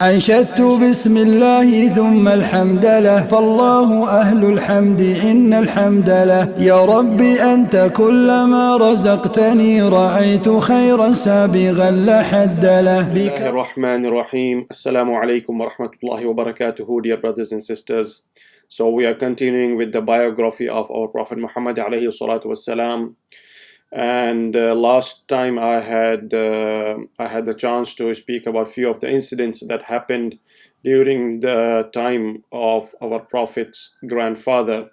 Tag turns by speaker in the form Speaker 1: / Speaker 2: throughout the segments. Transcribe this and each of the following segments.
Speaker 1: أنشدت بسم الله ثم الحمد له فالله أهل الحمد إن الحمد له يا ربي أنت كلما رزقتني رأيت خيرا سابغا لا حد له.
Speaker 2: بسم الله الرحمن الرحيم. Assalamu alaikum wa rahmatullahi wa barakatuhu, dear brothers and sisters. So we are continuing with the biography of our Prophet Muhammad alayhi salatu wassalam. And last time I had the chance to speak about a few of the incidents that happened during the time of our Prophet's grandfather,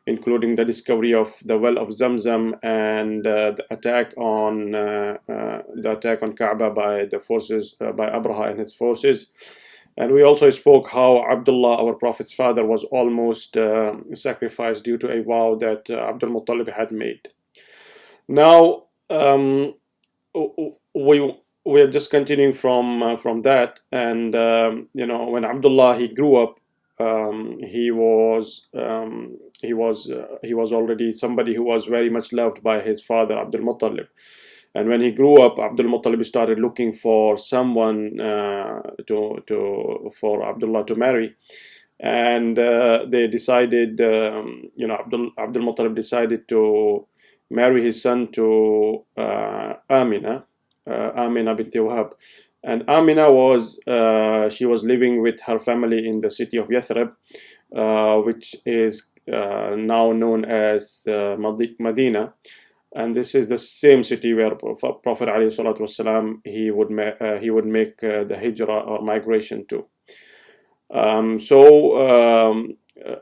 Speaker 2: including the discovery of the well of Zamzam and the attack on Kaaba by the forces by Abraha and his forces. And we also spoke how Abdullah, our Prophet's father, was almost sacrificed due to a vow that Abdul Muttalib had made. Now we are just continuing from that, and when Abdullah he grew up, he was already somebody who was very much loved by his father Abdul Muttalib. And when he grew up, Abdul Muttalib started looking for someone for Abdullah to marry, and they decided, Abdul Muttalib decided to marry his son to Amina bint Wahab. And Amina she was living with her family in the city of Yathrib, which is now known as Medina. And this is the same city where Prophet ﷺ he would make the hijrah or migration to. Abdul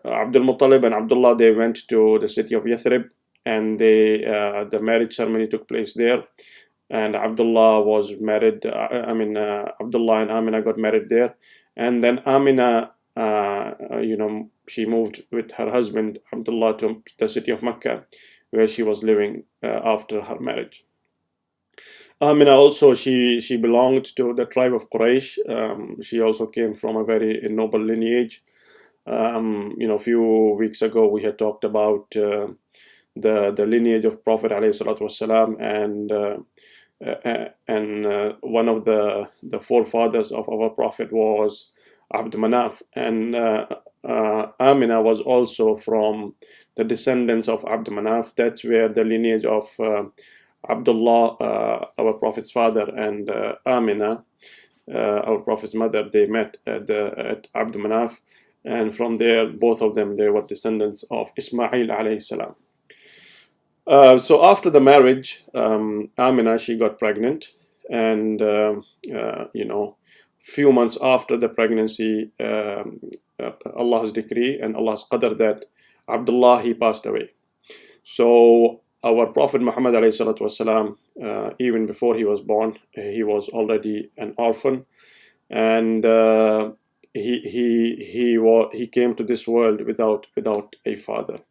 Speaker 2: Muttalib and Abdullah, they went to the city of Yathrib, and the marriage ceremony took place there. And Abdullah was married. Abdullah and Amina got married there, and then Amina, she moved with her husband Abdullah to the city of Mecca, where she was living after her marriage. Amina also, she belonged to the tribe of Quraysh. She also came from a very noble lineage. A few weeks ago we had talked about the lineage of Prophet ﷺ, and one of the forefathers of our Prophet was Abd Manaf, and Amina was also from the descendants of Abd Manaf. That's where the lineage of Abdullah, our Prophet's father, and Amina, our Prophet's mother, they met at Abd Manaf, and from there, both of them, they were descendants of Ismail alayhi salam. So after the marriage, Amina, she got pregnant, and few months after the pregnancy, Allah's decree and Allah's qadr that Abdullah, he passed away. So our Prophet Muhammad ﷺ, even before he was born, he was already an orphan, and he came to this world without a father.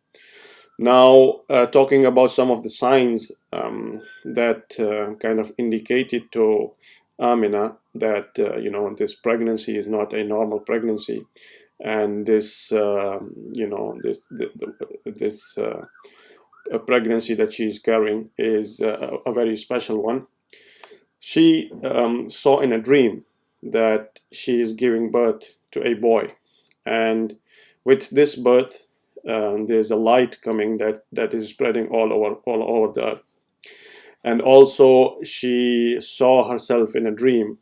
Speaker 2: Now, talking about some of the signs that kind of indicated to Amina that this pregnancy is not a normal pregnancy, and this pregnancy that she is carrying is a very special one. She saw in a dream that she is giving birth to a boy, and with this birth, there's a light coming that is spreading all over the earth. And also she saw herself in a dream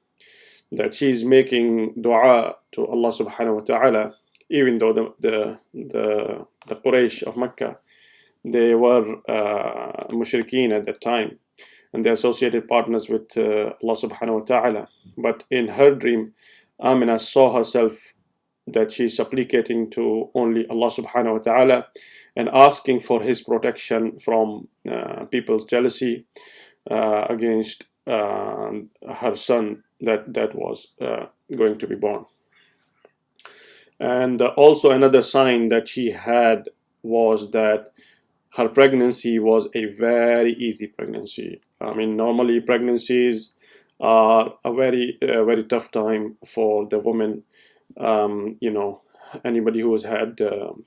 Speaker 2: that she is making dua to Allah subhanahu wa ta'ala, even though the Quraysh of Mecca, they were mushrikeen at that time, and they associated partners with Allah subhanahu wa ta'ala. But in her dream, Amina saw herself that she's supplicating to only Allah subhanahu wa ta'ala and asking for his protection from people's jealousy against her son that was going to be born. And also another sign that she had was that her pregnancy was a very easy pregnancy. Normally pregnancies are a very tough time for the woman. Anybody who has had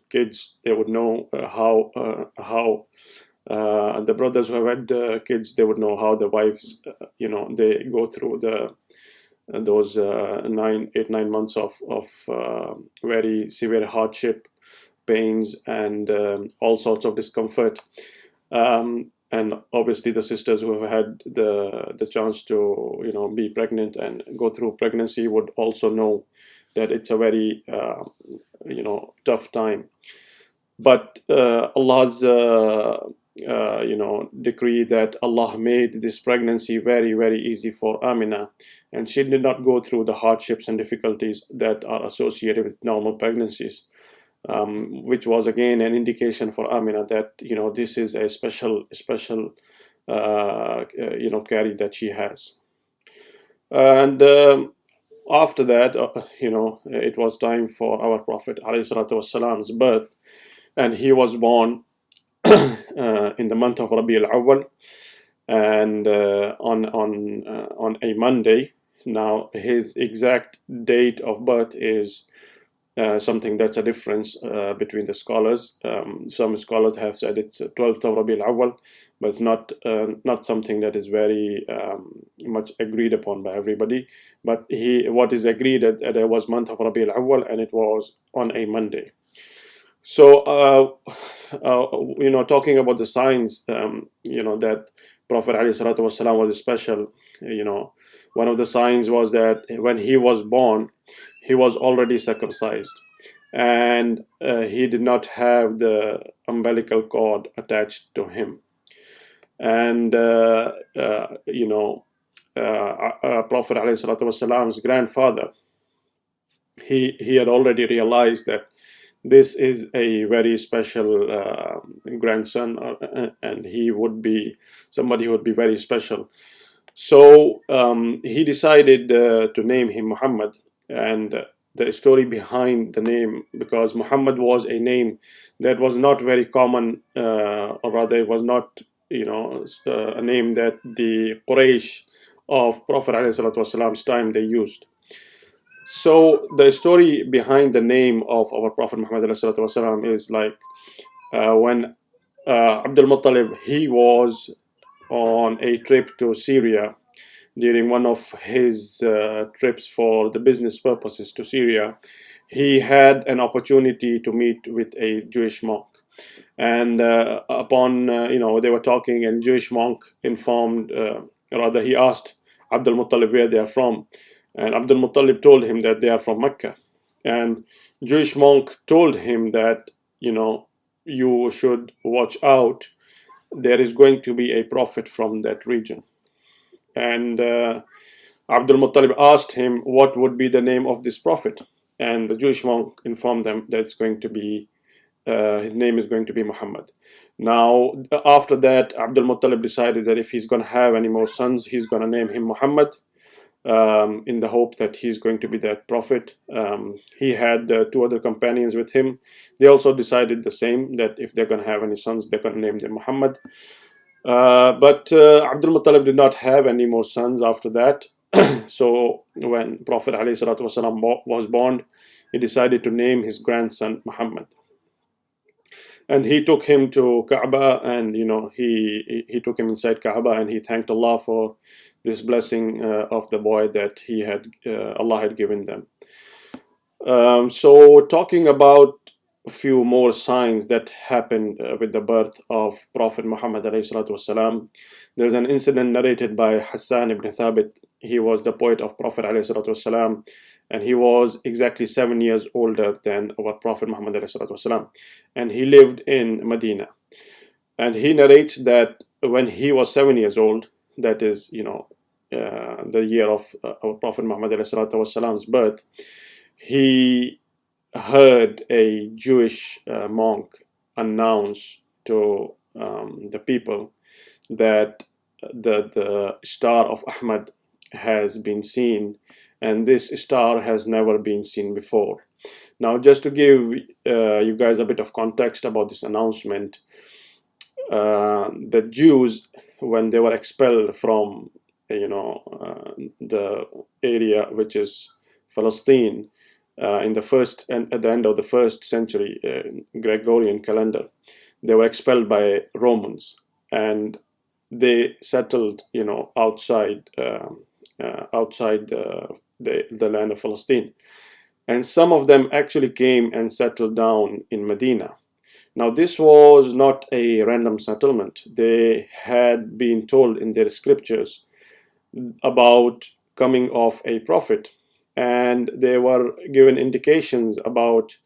Speaker 2: kids, they would know how the brothers who have had kids, they would know how the wives, they go through those 9 months of very severe hardship, pains, and all sorts of discomfort. And obviously the sisters who have had the chance to be pregnant and go through pregnancy would also know that it's a very tough time. But Allah's decree that Allah made this pregnancy very, very easy for Amina, and she did not go through the hardships and difficulties that are associated with normal pregnancies, which was again an indication for Amina that this is a special carry that she has. And after that, it was time for our Prophet ﷺ's birth, and he was born in the month of Rabi al-Awwal, and on a Monday. Now his exact date of birth is something that's a difference between the scholars. Some scholars have said it's 12th of Rabi al-Awwal, but it's not something that is very much agreed upon by everybody. But what is agreed that it was month of Rabi al-Awwal, and it was on a Monday. So talking about the signs, that Prophet ﷺ was special. One of the signs was that when he was born, he was already circumcised, and he did not have the umbilical cord attached to him. And Prophet ﷺ's grandfather, he had already realized that this is a very special grandson, and he would be somebody who would be very special. So he decided to name him Muhammad. And the story behind the name, because Muhammad was a name that was not very common, or rather it was not a name that the Quraysh of Prophet ﷺ's time they used. So the story behind the name of our Prophet Muhammad ﷺ is like when Abdul Muttalib, he was on a trip to Syria. During one of his trips for the business purposes to Syria, he had an opportunity to meet with a Jewish monk. And upon, they were talking, and Jewish monk informed, rather he asked Abdul Muttalib where they are from. And Abdul Muttalib told him that they are from Mecca. And Jewish monk told him that, you should watch out. There is going to be a prophet from that region. And Abdul Muttalib asked him what would be the name of this prophet. And the Jewish monk informed them that it's going to be, his name is going to be Muhammad. Now, after that, Abdul Muttalib decided that if he's going to have any more sons, he's going to name him Muhammad, in the hope that he's going to be that prophet. He had 2 other companions with him. They also decided the same, that if they're going to have any sons, they're going to name them Muhammad. But Abdul Muttalib did not have any more sons after that. So when Prophet ﷺ was born, he decided to name his grandson Muhammad. And he took him to Kaaba, and he took him inside Kaaba, and he thanked Allah for this blessing of the boy that Allah had given them. So talking about a few more signs that happened with the birth of Prophet Muhammad ﷺ. There's an incident narrated by Hassan ibn Thabit. He was the poet of Prophet ﷺ, and he was exactly 7 years older than our Prophet Muhammad ﷺ, and he lived in Medina. And he narrates that when he was 7 years old, that is, the year of our Prophet Muhammad ﷺ's birth, he heard a Jewish monk announce to the people that the star of Ahmad has been seen, and this star has never been seen before. Now, just to give you guys a bit of context about this announcement, the Jews, when they were expelled from the area which is Palestine, in the first and at the end of the 1st century Gregorian calendar, they were expelled by Romans, and they settled outside outside the land of Palestine. And some of them actually came and settled down in Medina. Now, this was not a random settlement. They had been told in their scriptures about coming of a prophet, and they were given indications about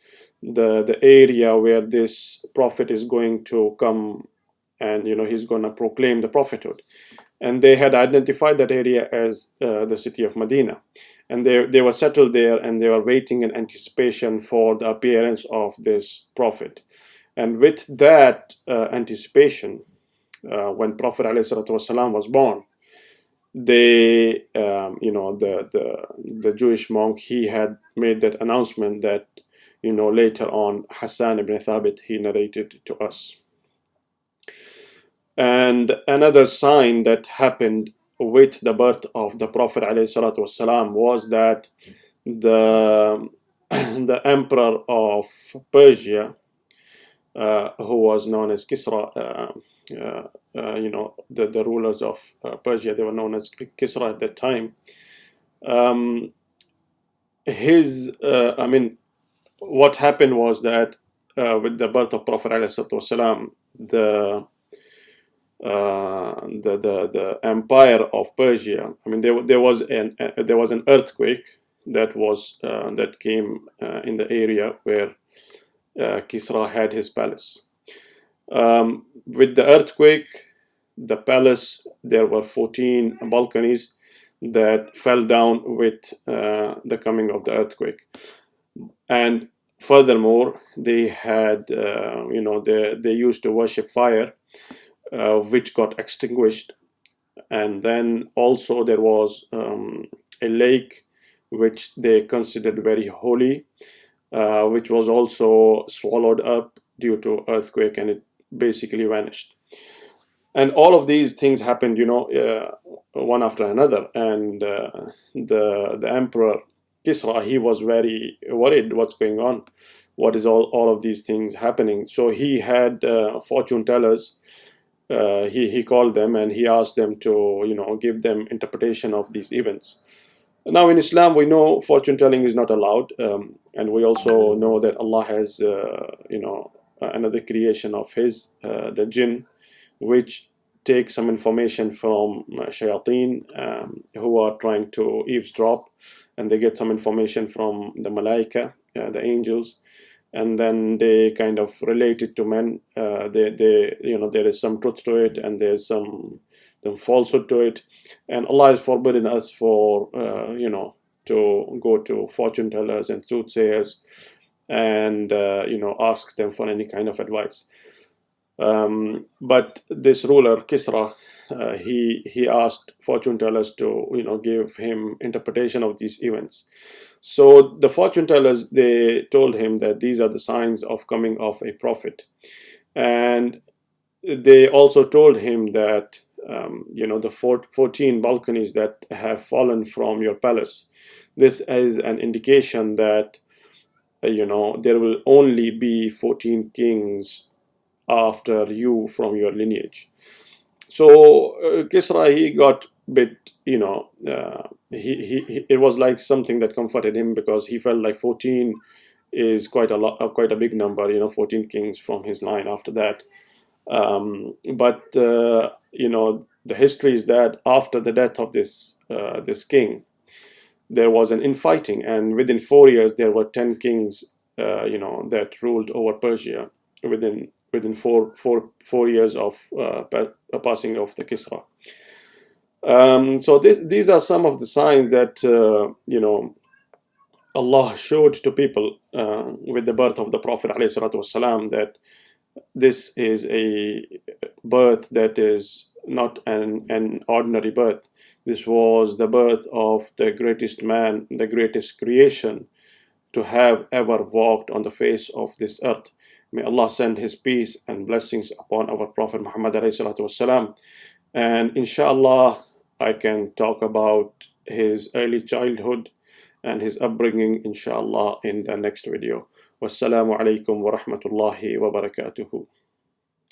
Speaker 2: the area where this prophet is going to come, and he's going to proclaim the prophethood. And they had identified that area as the city of Medina, and they were settled there, and they were waiting in anticipation for the appearance of this prophet. And with that anticipation, when Prophet ﷺ was born, they, the Jewish monk, he had made that announcement that, later on Hassan ibn Thabit, he narrated to us. And another sign that happened with the birth of the Prophet ﷺ was that the emperor of Persia, who was known as Kisra, the rulers of Persia, they were known as Kisra at that time. What happened was that with the birth of Prophet ﷺ, the empire of Persia, there was an earthquake that came in the area where Kisra had his palace. With the earthquake, the palace, there were 14 balconies that fell down with the coming of the earthquake. And furthermore, they had, they used to worship fire, which got extinguished. And then also there was a lake which they considered very holy, which was also swallowed up due to earthquake, and it basically vanished. And all of these things happened, one after another. And the emperor Kisra, he was very worried what's going on, what is all of these things happening. So he had fortune tellers. He called them and he asked them to give them interpretation of these events. Now in Islam, we know fortune telling is not allowed, and we also know that Allah has another creation of his, the jinn, which take some information from shayateen who are trying to eavesdrop, and they get some information from the malaika, the angels, and then they kind of relate it to men. There is some truth to it, and there's some falsehood to it, and Allah has forbidden us for to go to fortune tellers and soothsayers and ask them for any kind of advice. But this ruler Kisra, he asked fortune tellers to give him interpretation of these events. So the fortune tellers, they told him that these are the signs of coming of a prophet, and they also told him that the 14 balconies that have fallen from your palace, this is an indication that there will only be 14 kings after you from your lineage. So Kisra, he got a bit, it was like something that comforted him, because he felt like 14 is quite a big number, 14 kings from his line after that. But the history is that after the death of this king, there was an infighting, and within 4 years there were 10 kings that ruled over Persia within four years of passing of the Kisra. So these are some of the signs that Allah showed to people with the birth of the Prophet ﷺ, that this is a birth that is not an ordinary birth. This was the birth of the greatest man, the greatest creation to have ever walked on the face of this earth. May Allah send His peace and blessings upon our Prophet Muhammad ﷺ. And inshallah, I can talk about his early childhood and his upbringing, inshallah, in the next video. Wassalamu alaikum wa rahmatullahi wa barakatuhu.